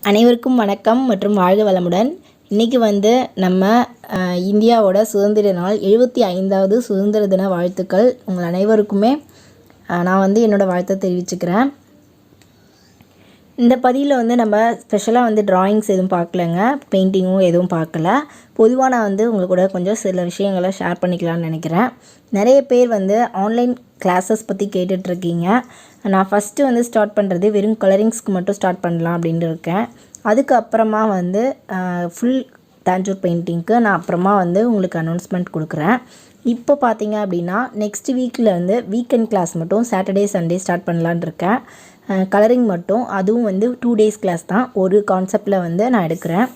அனைவருக்கும் வணக்கம் மற்றும் வாழ்க வளமுடன். இன்றைக்கி வந்து நம்ம இந்தியாவோட சுதந்திர நாள் 75வது சுதந்திர தின வாழ்த்துக்கள் உங்கள் அனைவருக்குமே நான் வந்து என்னோடய வாழ்த்தை தெரிவிச்சுக்கிறேன். இந்த பதிவில் வந்து நம்ம ஸ்பெஷலாக வந்து ட்ராயிங்ஸ் எதுவும் பார்க்கலங்க, பெயிண்டிங்கும் எதுவும் பார்க்கல. பொதுவாக நான் வந்து உங்களுக்கு கூட கொஞ்சம் சில விஷயங்களை ஷேர் பண்ணிக்கலான்னு நினைக்கிறேன். நிறைய பேர் வந்து ஆன்லைன் கிளாஸஸ் பற்றி கேட்டுட்ருக்கீங்க. நான் ஃபஸ்ட்டு வந்து ஸ்டார்ட் பண்ணுறது வெறும் கலரிங்ஸ்க்கு மட்டும் ஸ்டார்ட் பண்ணலாம் அப்படின்ட்டு இருக்கேன். அதுக்கப்புறமா வந்து ஃபுல் தாஞ்சூர் பெயிண்டிங்க்கு நான் அப்புறமா வந்து உங்களுக்கு அனௌன்ஸ்மெண்ட் கொடுக்குறேன். இப்போ பார்த்தீங்க அப்படின்னா நெக்ஸ்ட் வீக்லேருந்து வீக்கெண்ட் கிளாஸ் மட்டும் சாட்டர்டே சண்டே ஸ்டார்ட் பண்ணலான் இருக்கேன். கலரிங் மட்டும், அதுவும் வந்து 2 days கிளாஸ் தான். ஒரு கான்செப்டில் வந்து நான் எடுக்கிறேன்.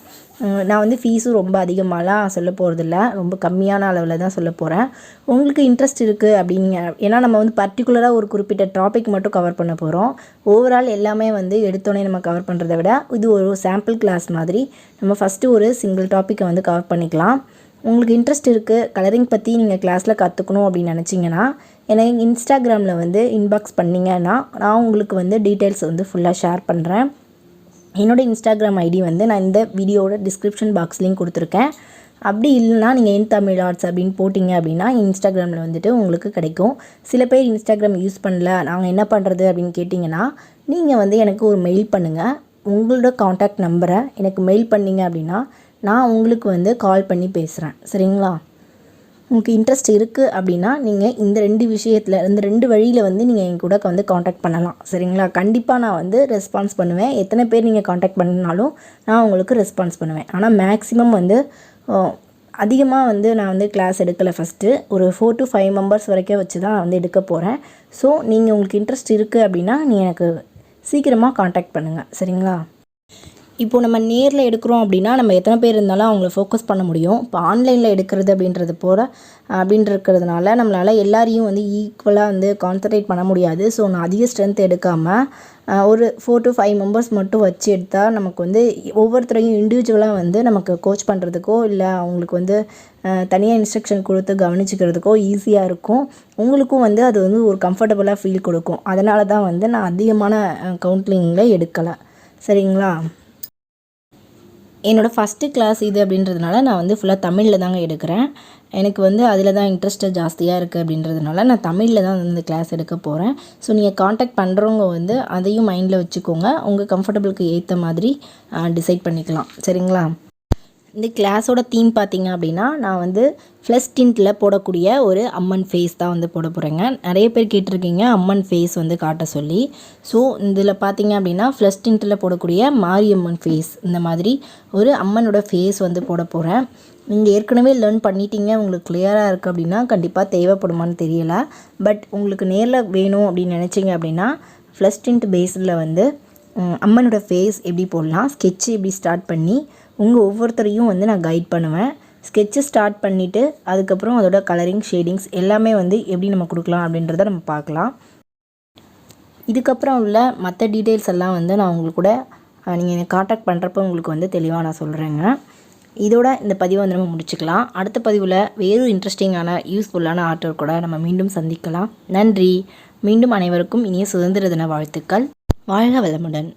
நான் வந்து ஃபீஸும் ரொம்ப அதிகமாகலாம் சொல்ல போகிறதில்ல, ரொம்ப கம்மியான அளவில் தான் சொல்ல போகிறேன். உங்களுக்கு இன்ட்ரெஸ்ட் இருக்குது அப்படிங்க, ஏன்னா நம்ம வந்து பர்டிகுலராக ஒரு குறிப்பிட்ட டாபிக் மட்டும் கவர் பண்ண போகிறோம். ஓவரால் எல்லாமே வந்து எடுத்தோடனே நம்ம கவர் பண்ணுறதை விட இது ஒரு சாம்பிள் கிளாஸ் மாதிரி நம்ம ஃபஸ்ட்டு ஒரு சிங்கிள் டாப்பிக்கை வந்து கவர் பண்ணிக்கலாம். உங்களுக்கு இன்ட்ரெஸ்ட் இருக்குது, கலரிங் பற்றி நீங்கள் கிளாஸில் கற்றுக்கணும் அப்படின்னு நினச்சிங்கன்னா எனக்கு இன்ஸ்டாகிராமில் வந்து இன்பாக்ஸ் பண்ணிங்கன்னா நான் உங்களுக்கு வந்து டீட்டெயில்ஸ் வந்து ஃபுல்லாக ஷேர் பண்ணுறேன். என்னோடய இன்ஸ்டாகிராம் ஐடி வந்து நான் இந்த வீடியோவோட டிஸ்கிரிப்ஷன் பாக்ஸ்லேயும் கொடுத்துருக்கேன். அப்படி இல்லைனா நீங்கள் Ntamilarts அப்படின்னு போட்டிங்க அப்படின்னா இன்ஸ்டாகிராமில் வந்துட்டு உங்களுக்கு கிடைக்கும். சில பேர் இன்ஸ்டாகிராம் யூஸ் பண்ணல, நாங்கள் என்ன பண்ணுறது அப்படின்னு கேட்டிங்கன்னா நீங்கள் வந்து எனக்கு ஒரு மெயில் பண்ணுங்கள். உங்களோட காண்டாக்ட் நம்பரை எனக்கு மெயில் பண்ணிங்க அப்படின்னா நான் உங்களுக்கு வந்து கால் பண்ணி பேசுகிறேன். சரிங்களா? உங்களுக்கு இன்ட்ரெஸ்ட் இருக்குது அப்படின்னா நீங்கள் இந்த 2 விஷயத்தில் இந்த 2 வழியில் வந்து நீங்கள் என் கூட வந்து காண்டாக்ட் பண்ணலாம். சரிங்களா? கண்டிப்பாக நான் வந்து ரெஸ்பான்ஸ் பண்ணுவேன். எத்தனை பேர் நீங்கள் காண்டாக்ட் பண்ணினாலும் நான் உங்களுக்கு ரெஸ்பான்ஸ் பண்ணுவேன். ஆனால் மேக்ஸிமம் வந்து அதிகமாக வந்து நான் வந்து கிளாஸ் எடுக்கலை. ஃபஸ்ட்டு ஒரு 4 to 5 மெம்பர்ஸ் வரைக்கும் வச்சு தான் நான் வந்து எடுக்க போகிறேன். ஸோ நீங்கள் உங்களுக்கு இன்ட்ரெஸ்ட் இருக்குது அப்படின்னா நீங்கள் எனக்கு சீக்கிரமாக காண்டாக்ட் பண்ணுங்கள். சரிங்களா? இப்போது நம்ம நேரில் எடுக்கிறோம் அப்படின்னா நம்ம எத்தனை பேர் இருந்தாலும் அவங்கள ஃபோக்கஸ் பண்ண முடியும். இப்போ ஆன்லைனில் எடுக்கிறது அப்படின்றதுனால நம்மளால் எல்லாரையும் வந்து ஈக்குவலாக வந்து கான்சன்ட்ரேட் பண்ண முடியாது. ஸோ நான் அதிக ஸ்ட்ரென்த் எடுக்காமல் ஒரு 4 to 5 மெம்பர்ஸ் மட்டும் வச்சு எடுத்தால் நமக்கு வந்து ஒவ்வொருத்தரையும் இண்டிவிஜுவலாக வந்து நமக்கு கோச் பண்ணுறதுக்கோ இல்லை அவங்களுக்கு வந்து தனியாக இன்ஸ்ட்ரக்ஷன் கொடுத்து கவனிச்சிக்கிறதுக்கோ ஈஸியாக இருக்கும். உங்களுக்கும் வந்து அது வந்து ஒரு கம்ஃபர்டபுளாக ஃபீல் கொடுக்கும். அதனால தான் வந்து நான் அதிகமான கவுன்சிலிங்கில் எடுக்கலை. சரிங்களா? என்னோடய ஃபஸ்ட்டு கிளாஸ் இது அப்படின்றதுனால நான் வந்து ஃபுல்லாக தமிழில் தாங்க எடுக்கிறேன். எனக்கு வந்து அதில் தான் இன்ட்ரெஸ்ட்டு ஜாஸ்தியாக இருக்குது அப்படின்றதுனால நான் தமிழில் தான் வந்து கிளாஸ் எடுக்க போகிறேன். ஸோ நீங்கள் காண்டாக்ட் பண்ணுறவங்க வந்து அதையும் மைண்டில் வச்சுக்கோங்க. உங்கள் கம்ஃபர்டபுளுக்கு ஏற்ற மாதிரி டிசைட் பண்ணிக்கலாம். சரிங்களா? இந்த கிளாஸோட தீம் பார்த்திங்க அப்படின்னா நான் வந்து ஃப்ளஷ் டின்ட்டில் போடக்கூடிய ஒரு அம்மன் ஃபேஸ் தான் வந்து போட போகிறேங்க. நிறைய பேர் கேட்டிருக்கீங்க அம்மன் ஃபேஸ் வந்து காட்ட சொல்லி. ஸோ இதில் பார்த்திங்க அப்படின்னா ஃப்ளஷ் டின்ட்டில் போடக்கூடிய மாரியம்மன் ஃபேஸ், இந்த மாதிரி ஒரு அம்மனோட ஃபேஸ் வந்து போட போகிறேன். நீங்கள் ஏற்கனவே லேர்ன் பண்ணிட்டீங்க, உங்களுக்கு கிளியராக இருக்குது அப்படின்னா கண்டிப்பாக தேவைப்படுமான்னு தெரியலை. பட் உங்களுக்கு நேரில் வேணும் அப்படின்னு நினச்சிங்க அப்படின்னா ஃப்ளஷ் டின்ட் பேஸில் வந்து அம்மனோட ஃபேஸ் எப்படி போடலாம், ஸ்கெட்சு எப்படி ஸ்டார்ட் பண்ணி உங்கள் ஒவ்வொருத்தரையும் வந்து நான் கைட் பண்ணுவேன். ஸ்கெட்சு ஸ்டார்ட் பண்ணிவிட்டு அதுக்கப்புறம் அதோட கலரிங், ஷேடிங்ஸ் எல்லாமே வந்து எப்படி நம்ம கொடுக்கலாம் அப்படின்றத நம்ம பார்க்கலாம். இதுக்கப்புறம் உள்ள மற்ற டீட்டெயில்ஸ் எல்லாம் வந்து நான் உங்களுக்கு கூட நீங்கள் என்னை காண்டாக்ட் பண்ணுறப்போ உங்களுக்கு வந்து தெளிவாக நான் சொல்கிறேங்க. இதோட இந்த பதிவை வந்து நம்ம முடிச்சுக்கலாம். அடுத்த பதிவில் வேறு இன்ட்ரெஸ்டிங்கான யூஸ்ஃபுல்லான ஆர்ட் கூட நம்ம மீண்டும் சந்திக்கலாம். நன்றி. மீண்டும் அனைவருக்கும் இனிய சுதந்திர தின வாழ்த்துக்கள். வாழ்க வளமுடன்.